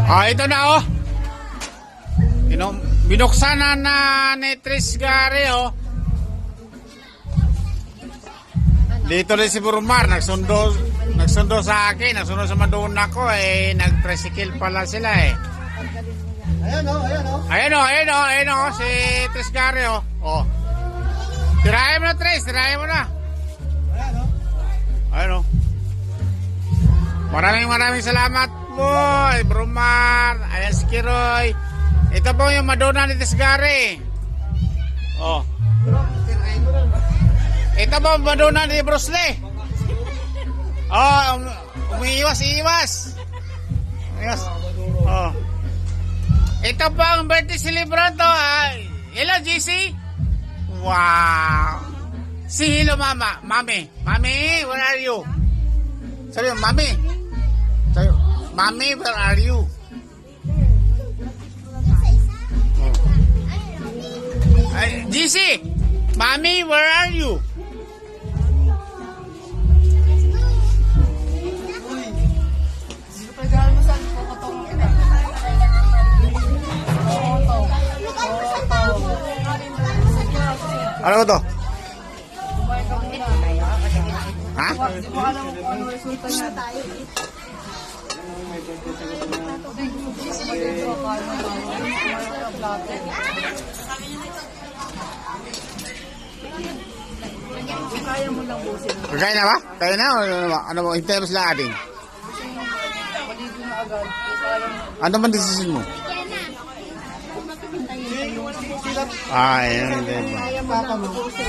Ito na oh. Binuksan na ni Tris Gary oh. Dito rin si Burmar, nagsundo sa akin, nagsundo sa Madonna ko eh, nag-tricycle pala sila eh. Ayan o, si Tris Gary o. Oh. Tirahin mo na Tris, tirahin mo na. Ayan o. Maraming salamat po, Burmar, ayan si Kiroy. Ito po yung Madonna ni Tris Gary. Oh. Ito po Madonna ni Bruce Lee. Oh, umiiwas. Oh. Ito po ang birthday celebrant to. Hello, GC. Wow. Si hello, mama. Mami, where are you? Sabi mo, mami. Sabi mo, mami, where are you? GC, mami, where are you? Ano ba to? Ha? Hindi ko alam kung ano resulta niya. Kaya mo lang busin. Kaya na ba? Kaya na? Ano mo? Hintayin mo sila ating? Maligo na agad. Ano man decision mo? Ay, hindi ba? Kaya mo lang busin.